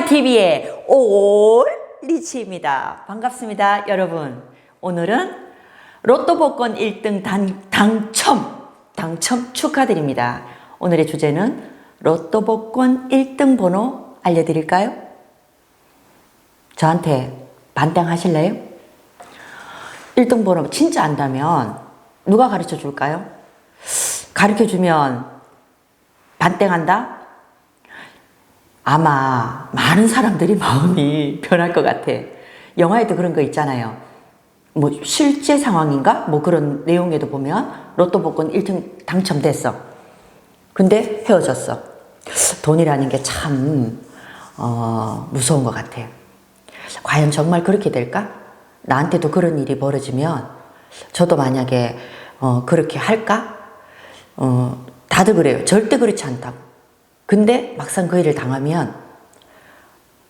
TV의 올리치입니다. 반갑습니다, 여러분. 오늘은 로또 복권 1등 당첨 축하드립니다. 오늘의 주제는 로또 복권 1등 번호 알려드릴까요? 저한테 반땡 하실래요? 1등 번호 진짜 안다면 누가 가르쳐 줄까요? 가르쳐 주면 반땡한다? 아마 많은 사람들이 마음이 변할 것 같아. 영화에도 그런 거 있잖아요. 뭐 실제 상황인가? 뭐 그런 내용에도 보면 로또 복권 1등 당첨됐어. 근데 헤어졌어. 돈이라는 게 참 무서운 것 같아요. 과연 정말 그렇게 될까? 나한테도 그런 일이 벌어지면 저도 만약에 그렇게 할까? 다들 그래요. 절대 그렇지 않다고. 근데 막상 그 일을 당하면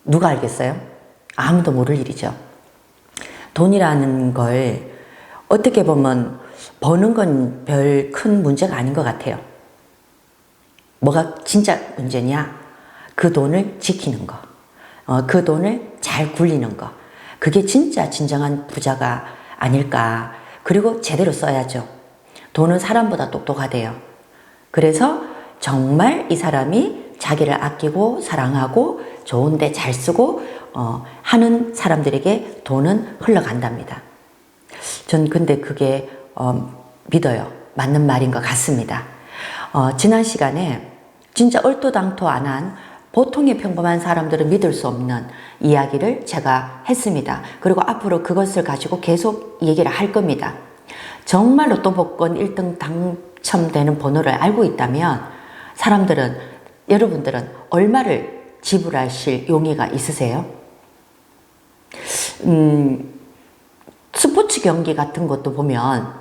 누가 알겠어요? 아무도 모를 일이죠. 돈이라는 걸 어떻게 보면 버는 건 별 큰 문제가 아닌 것 같아요. 뭐가 진짜 문제냐? 그 돈을 지키는 거. 그 돈을 잘 굴리는 거. 그게 진짜 진정한 부자가 아닐까. 그리고 제대로 써야죠. 돈은 사람보다 똑똑하대요. 그래서 정말 이 사람이 자기를 아끼고 사랑하고 좋은데 잘 쓰고 하는 사람들에게 돈은 흘러간답니다. 전 근데 그게 믿어요. 맞는 말인 것 같습니다. 지난 시간에 진짜 얼토당토 안 한 보통의 평범한 사람들은 믿을 수 없는 이야기를 제가 했습니다. 그리고 앞으로 그것을 가지고 계속 얘기를 할 겁니다. 정말 로또 복권 1등 당첨되는 번호를 알고 있다면 여러분들은 얼마를 지불하실 용의가 있으세요? 스포츠 경기 같은 것도 보면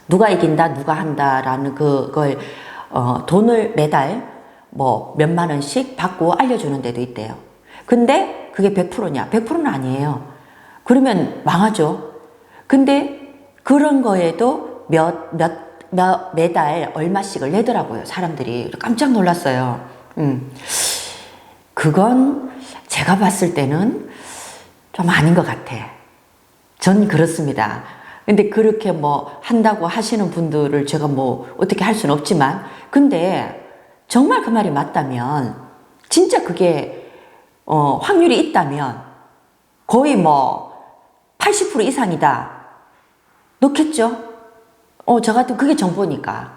누가 이긴다, 누가 한다라는 그걸 돈을 매달 뭐 몇만 원씩 받고 알려주는 데도 있대요. 근데 그게 100%냐? 100%는 아니에요. 그러면 망하죠. 근데 그런 거에도 매달 얼마씩을 내더라고요. 사람들이. 깜짝 놀랐어요. 그건 제가 봤을 때는 좀 아닌 것 같아. 전 그렇습니다. 근데 그렇게 뭐 한다고 하시는 분들을 제가 뭐 어떻게 할 수는 없지만, 근데 정말 그 말이 맞다면, 진짜 그게 확률이 있다면 거의 뭐 80% 이상이다. 넣겠죠? 저 같은 그게 정보니까.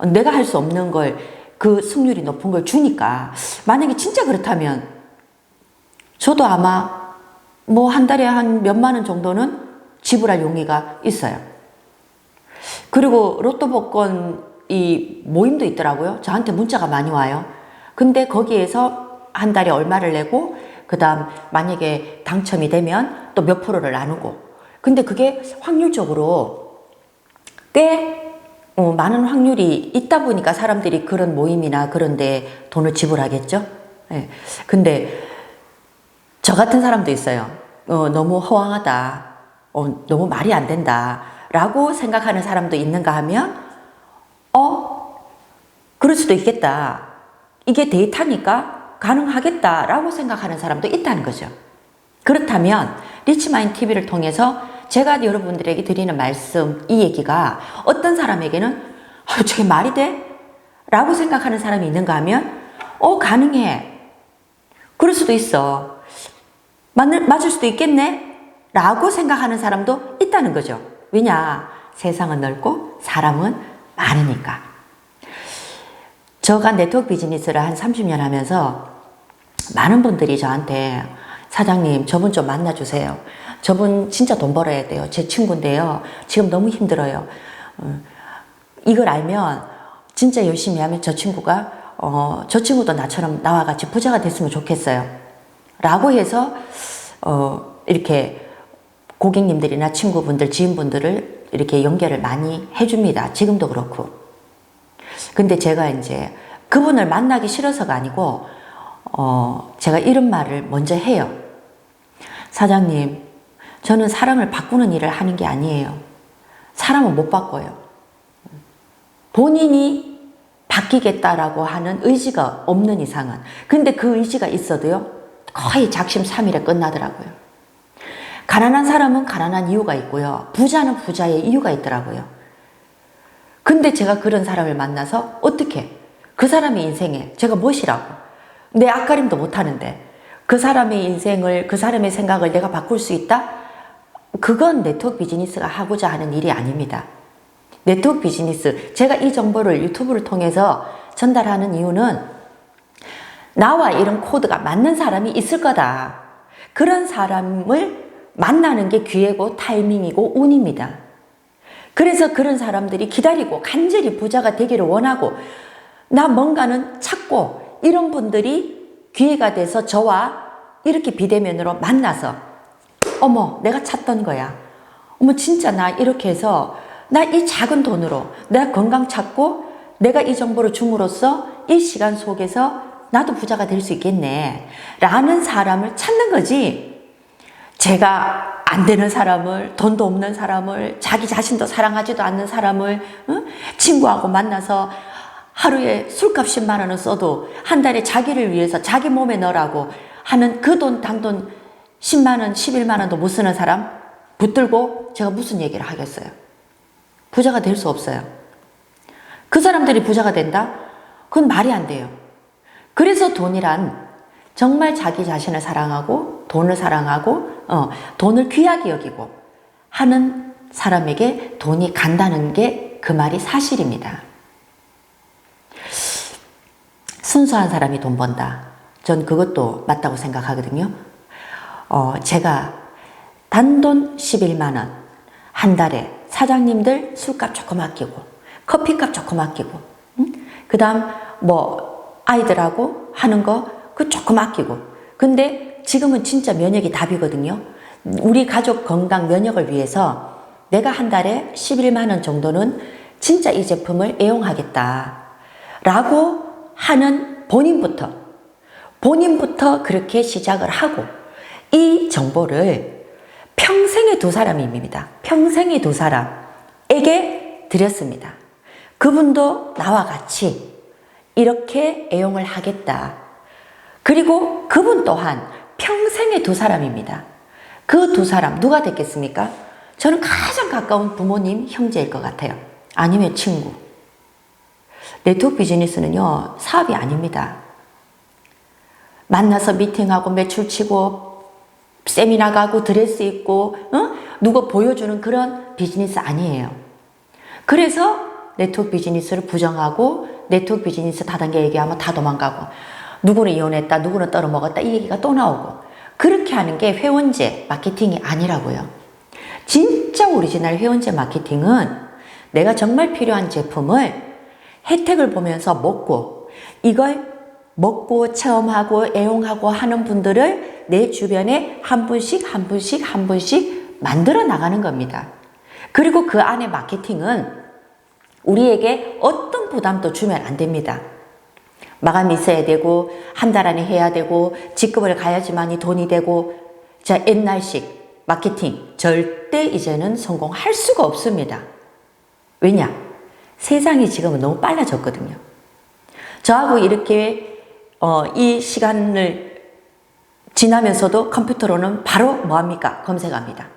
내가 할 수 없는 걸, 그 승률이 높은 걸 주니까. 만약에 진짜 그렇다면, 저도 아마 뭐 한 달에 한 몇만 원 정도는 지불할 용의가 있어요. 그리고 로또 복권 이 모임도 있더라고요. 저한테 문자가 많이 와요. 근데 거기에서 한 달에 얼마를 내고, 그 다음 만약에 당첨이 되면 또 몇 프로를 나누고. 근데 그게 확률적으로 꽤 많은 확률이 있다 보니까 사람들이 그런 모임이나 그런 데 돈을 지불하겠죠. 네. 근데 저 같은 사람도 있어요. 너무 허황하다. 너무 말이 안 된다. 라고 생각하는 사람도 있는가 하면 그럴 수도 있겠다. 이게 데이터니까 가능하겠다. 라고 생각하는 사람도 있다는 거죠. 그렇다면 리치마인드 TV를 통해서 제가 여러분들에게 드리는 말씀, 이 얘기가 어떤 사람에게는 저게 말이 돼? 라고 생각하는 사람이 있는가 하면 가능해. 그럴 수도 있어. 맞을 수도 있겠네? 라고 생각하는 사람도 있다는 거죠. 왜냐? 세상은 넓고 사람은 많으니까. 제가 네트워크 비즈니스를 한 30년 하면서 많은 분들이 저한테 사장님, 저분 좀 만나주세요. 저분 진짜 돈 벌어야 돼요. 제 친구인데요. 지금 너무 힘들어요. 이걸 알면 진짜 열심히 하면 저 친구도 나처럼 나와 같이 부자가 됐으면 좋겠어요. 라고 해서 이렇게 고객님들이나 친구분들, 지인분들을 이렇게 연결을 많이 해줍니다. 지금도 그렇고. 근데 제가 이제 그분을 만나기 싫어서가 아니고 제가 이런 말을 먼저 해요. 사장님, 저는 사람을 바꾸는 일을 하는 게 아니에요. 사람은 못 바꿔요. 본인이 바뀌겠다라고 하는 의지가 없는 이상은. 근데 그 의지가 있어도요, 거의 작심삼일에 끝나더라고요. 가난한 사람은 가난한 이유가 있고요. 부자는 부자의 이유가 있더라고요. 근데 제가 그런 사람을 만나서 어떻게 그 사람의 인생에 제가 무엇이라고 내 앞가림도 못하는데 그 사람의 인생을 그 사람의 생각을 내가 바꿀 수 있다? 그건 네트워크 비즈니스가 하고자 하는 일이 아닙니다. 네트워크 비즈니스, 제가 이 정보를 유튜브를 통해서 전달하는 이유는 나와 이런 코드가 맞는 사람이 있을 거다. 그런 사람을 만나는 게 기회고 타이밍이고 운입니다. 그래서 그런 사람들이 기다리고 간절히 부자가 되기를 원하고 나 뭔가는 찾고 이런 분들이 기회가 돼서 저와 이렇게 비대면으로 만나서 어머 내가 찾던 거야. 어머 진짜 나 이렇게 해서 나 이 작은 돈으로 내가 건강 찾고 내가 이 정보를 줌으로써 이 시간 속에서 나도 부자가 될 수 있겠네 라는 사람을 찾는 거지. 제가 안 되는 사람을, 돈도 없는 사람을, 자기 자신도 사랑하지도 않는 사람을 친구하고 만나서 하루에 술값 10만 원을 써도 한 달에 자기를 위해서 자기 몸에 넣으라고 하는 그 돈, 단돈 10만 원, 11만 원도 못 쓰는 사람 붙들고 제가 무슨 얘기를 하겠어요. 부자가 될 수 없어요. 그 사람들이 부자가 된다? 그건 말이 안 돼요. 그래서 돈이란 정말 자기 자신을 사랑하고 돈을 사랑하고 돈을 귀하게 여기고 하는 사람에게 돈이 간다는 게 그 말이 사실입니다. 순수한 사람이 돈 번다. 전 그것도 맞다고 생각하거든요. 제가 단돈 11만 원 한 달에 사장님들 술값 조금 아끼고 커피값 조금 아끼고 그 다음 뭐 아이들하고 하는 거 그 조금 아끼고 근데 지금은 진짜 면역이 답이거든요. 우리 가족 건강 면역을 위해서 내가 한 달에 11만 원 정도는 진짜 이 제품을 애용하겠다 라고 하는 본인부터 그렇게 시작을 하고 이 정보를 평생의 두 사람입니다. 평생의 두 사람에게 드렸습니다. 그분도 나와 같이 이렇게 애용을 하겠다. 그리고 그분 또한 평생의 두 사람입니다. 그 두 사람 누가 됐겠습니까? 저는 가장 가까운 부모님, 형제일 것 같아요. 아니면 친구. 네트워크 비즈니스는요, 사업이 아닙니다. 만나서 미팅하고 매출 치고 세미나 가고 드레스 입고 누구 보여주는 그런 비즈니스 아니에요. 그래서 네트워크 비즈니스를 부정하고 네트워크 비즈니스 다단계 얘기하면 다 도망가고 누구는 이혼했다, 누구는 떨어먹었다 이 얘기가 또 나오고 그렇게 하는 게 회원제 마케팅이 아니라고요. 진짜 오리지널 회원제 마케팅은 내가 정말 필요한 제품을 혜택을 보면서 먹고 이걸 먹고 체험하고 애용하고 하는 분들을 내 주변에 한 분씩 만들어 나가는 겁니다. 그리고 그 안에 마케팅은 우리에게 어떤 부담도 주면 안 됩니다. 마감이 있어야 되고 한 달 안에 해야 되고 직급을 가야지만이 돈이 되고 자 옛날식 마케팅 절대 이제는 성공할 수가 없습니다. 왜냐? 세상이 지금은 너무 빨라졌거든요. 저하고 이렇게 이 시간을 지나면서도 컴퓨터로는 바로 뭐합니까? 검색합니다.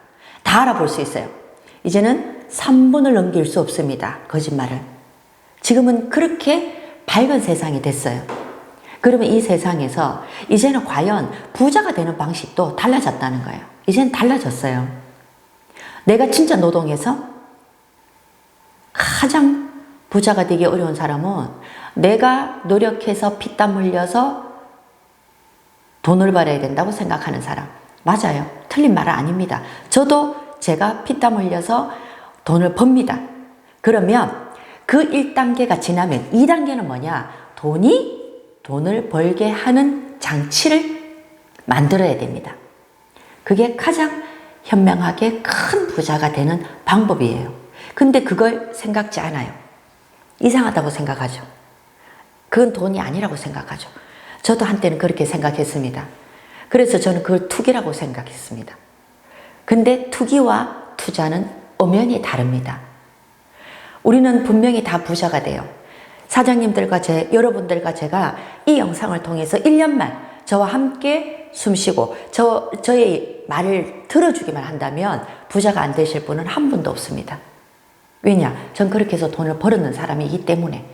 다 알아볼 수 있어요. 이제는 3분을 넘길 수 없습니다. 거짓말을. 지금은 그렇게 밝은 세상이 됐어요. 그러면 이 세상에서 이제는 과연 부자가 되는 방식도 달라졌다는 거예요. 이제는 달라졌어요. 내가 진짜 노동해서 가장 부자가 되기 어려운 사람은 내가 노력해서 피땀 흘려서 돈을 벌어야 된다고 생각하는 사람. 맞아요. 틀린 말은 아닙니다. 저도 제가 피땀 흘려서 돈을 법니다. 그러면 그 1단계가 지나면 2단계는 뭐냐? 돈을 벌게 하는 장치를 만들어야 됩니다. 그게 가장 현명하게 큰 부자가 되는 방법이에요. 근데 그걸 생각지 않아요. 이상하다고 생각하죠. 그건 돈이 아니라고 생각하죠. 저도 한때는 그렇게 생각했습니다. 그래서 저는 그걸 투기라고 생각했습니다. 근데 투기와 투자는 엄연히 다릅니다. 우리는 분명히 다 부자가 돼요. 사장님들과 여러분들과 제가 이 영상을 통해서 1년만 저와 함께 숨쉬고 저의 말을 들어주기만 한다면 부자가 안 되실 분은 한 분도 없습니다. 왜냐? 전 그렇게 해서 돈을 벌었는 사람이기 때문에.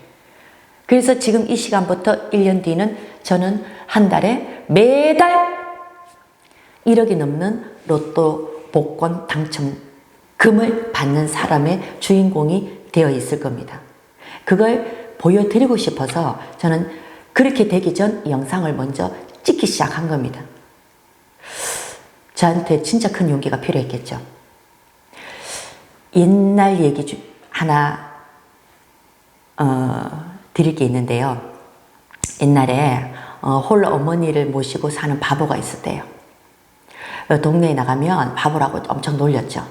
그래서 지금 이 시간부터 1년 뒤는 저는 한 달에 매달 1억이 넘는 로또 복권 당첨금을 받는 사람의 주인공이 되어 있을 겁니다. 그걸 보여드리고 싶어서 저는 그렇게 되기 전 영상을 먼저 찍기 시작한 겁니다. 저한테 진짜 큰 용기가 필요했겠죠. 옛날 얘기 하나 드릴 게 있는데요. 옛날에 홀로 어머니를 모시고 사는 바보가 있었대요. 동네에 나가면 바보라고 엄청 놀렸죠.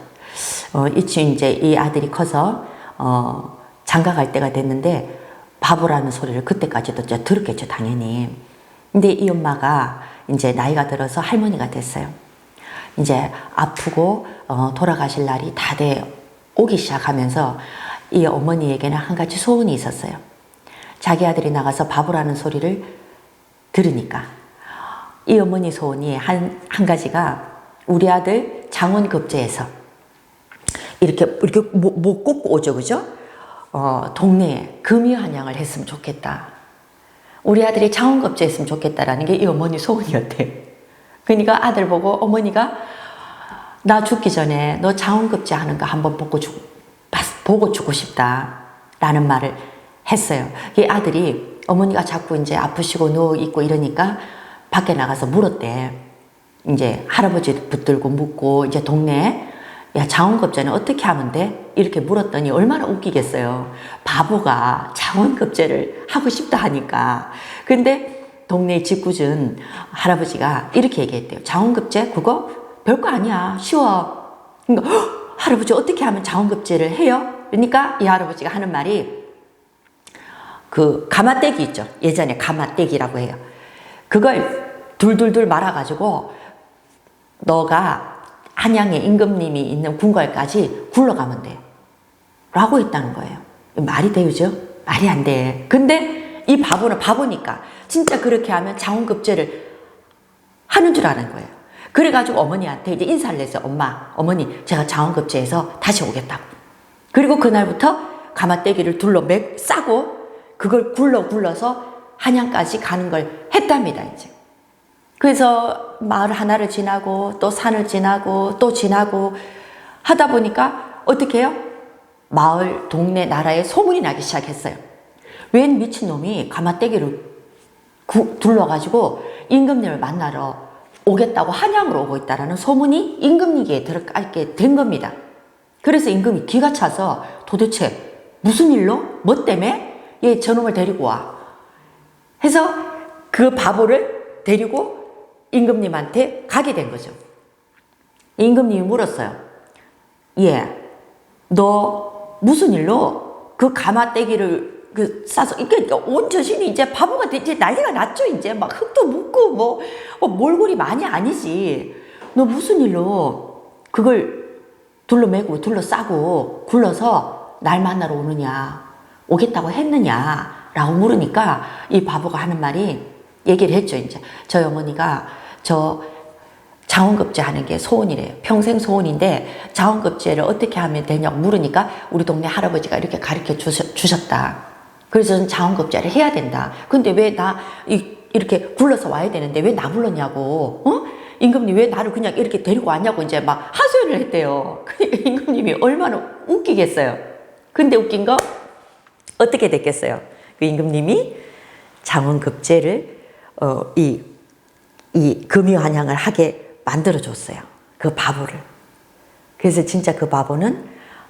이제 이 아들이 커서 장가 갈 때가 됐는데 바보라는 소리를 그때까지도 들었겠죠, 당연히. 근데 이 엄마가 이제 나이가 들어서 할머니가 됐어요. 이제 아프고 돌아가실 날이 다 돼 오기 시작하면서 이 어머니에게는 한 가지 소원이 있었어요. 자기 아들이 나가서 바보라는 소리를 들으니까 이 어머니 소원이 한 가지가 우리 아들 장원급제에서 이렇게 못 꽂고 오죠, 그죠? 동네에 금유한양을 했으면 좋겠다. 우리 아들이 장원급제 했으면 좋겠다라는 게 이 어머니 소원이었대. 그러니까 아들 보고 어머니가 나 죽기 전에 너 장원급제 하는 거 한번 보고 죽고 싶다 라는 말을 했어요. 이 아들이 어머니가 자꾸 이제 아프시고 누워 있고 이러니까 밖에 나가서 물었대. 이제 할아버지 붙들고 묻고 이제 동네에 야, 장원급제는 어떻게 하면 돼? 이렇게 물었더니 얼마나 웃기겠어요. 바보가 장원급제를 하고 싶다 하니까. 근데 동네 짓궂은 할아버지가 이렇게 얘기했대요. 장원급제 그거 별거 아니야. 쉬워. 그러니까 할아버지 어떻게 하면 장원급제를 해요? 그러니까 이 할아버지가 하는 말이 그 가마떼기 있죠. 예전에 가마떼기라고 해요. 그걸 둘둘둘 말아가지고 너가 한양에 임금님이 있는 궁궐까지 굴러가면 돼. 라고 했다는 거예요. 말이 되죠? 말이 안 돼. 근데 이 바보는 바보니까 진짜 그렇게 하면 장원급제를 하는 줄 아는 거예요. 그래가지고 어머니한테 이제 인사를 했어요. 어머니 제가 장원급제해서 다시 오겠다고. 그리고 그날부터 가마떼기를 둘러 싸고 그걸 굴러서 한양까지 가는 걸 했답니다, 이제. 그래서 마을 하나를 지나고 또 산을 지나고 또 지나고 하다 보니까 어떻게 해요? 마을, 동네, 나라에 소문이 나기 시작했어요. 웬 미친놈이 가마떼기를 둘러가지고 임금님을 만나러 오겠다고 한양으로 오고 있다라는 소문이 임금님에게 들어가게 된 겁니다. 그래서 임금이 기가 차서 도대체 무슨 일로? 뭐 때문에? 얘 저놈을 데리고 와. 해서 그 바보를 데리고 임금님한테 가게 된 거죠. 임금님이 물었어요. 너 무슨 일로 그 가마떼기를 싸서 이게 온 저신이 이제 바보가 이제 난리가 났죠. 이제 막 흙도 묻고 뭐 몰골이 많이 아니지. 너 무슨 일로 그걸 둘러싸고 굴러서 날 만나러 오겠다고 했느냐라고 물으니까 이 바보가 하는 말이 얘기를 했죠. 이제 저희 어머니가 저 장원급제 하는 게 소원이래요. 평생 소원인데 장원급제를 어떻게 하면 되냐고 물으니까 우리 동네 할아버지가 이렇게 가르쳐 주셨다. 그래서 저는 장원급제를 해야 된다. 근데 왜 이렇게 굴러서 와야 되는데 왜 나 불렀냐고. 임금님 왜 나를 그냥 이렇게 데리고 왔냐고 이제 막 하소연을 했대요. 그러니까 임금님이 얼마나 웃기겠어요. 근데 웃긴 거 어떻게 됐겠어요? 그 임금님이 장원급제를 이 금유한양을 하게 만들어줬어요. 그 바보를. 그래서 진짜 그 바보는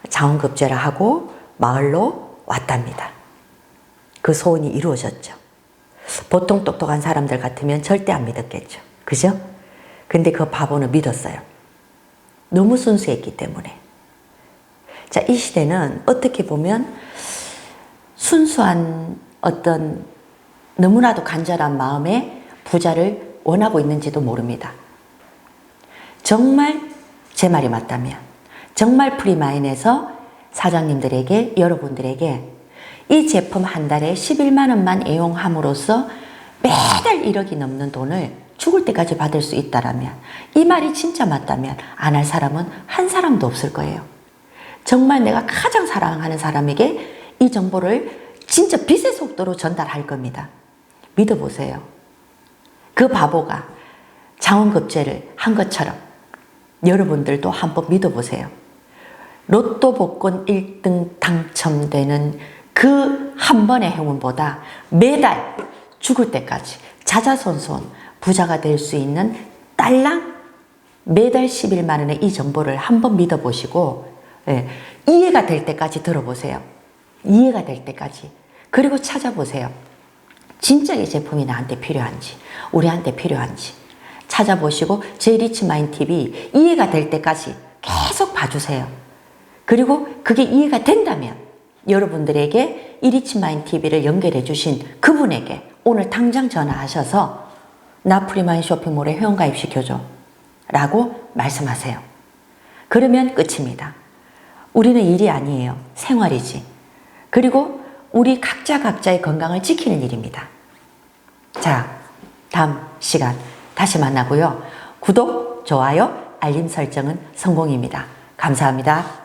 장원급제를 하고 마을로 왔답니다. 그 소원이 이루어졌죠. 보통 똑똑한 사람들 같으면 절대 안 믿었겠죠. 그죠? 근데 그 바보는 믿었어요. 너무 순수했기 때문에. 자, 이 시대는 어떻게 보면 순수한 어떤 너무나도 간절한 마음에 부자를 원하고 있는지도 모릅니다. 정말 제 말이 맞다면 정말 프리마인에서 사장님들에게 여러분들에게 이 제품 한 달에 11만 원만 애용함으로써 매달 1억이 넘는 돈을 죽을 때까지 받을 수 있다라면, 이 말이 진짜 맞다면 안 할 사람은 한 사람도 없을 거예요. 정말 내가 가장 사랑하는 사람에게 이 정보를 진짜 빛의 속도로 전달할 겁니다. 믿어보세요. 그 바보가 장원급제를 한 것처럼 여러분들도 한번 믿어보세요. 로또 복권 1등 당첨되는 그 한 번의 행운보다 매달 죽을 때까지 자자손손 부자가 될 수 있는 딸랑 매달 11만 원의 이 정보를 한번 믿어보시고, 이해가 될 때까지 들어보세요. 이해가 될 때까지. 그리고 찾아보세요. 진짜 이 제품이 나한테 필요한지, 우리한테 필요한지 찾아보시고 제 리치마인 TV 이해가 될 때까지 계속 봐주세요. 그리고 그게 이해가 된다면 여러분들에게 이 리치마인 TV를 연결해 주신 그분에게 오늘 당장 전화하셔서 나 프리마인 쇼핑몰에 회원가입 시켜줘 라고 말씀하세요. 그러면 끝입니다. 우리는 일이 아니에요. 생활이지. 그리고 우리 각자의 건강을 지키는 일입니다. 자, 다음 시간 다시 만나고요. 구독, 좋아요, 알림 설정은 성공입니다. 감사합니다.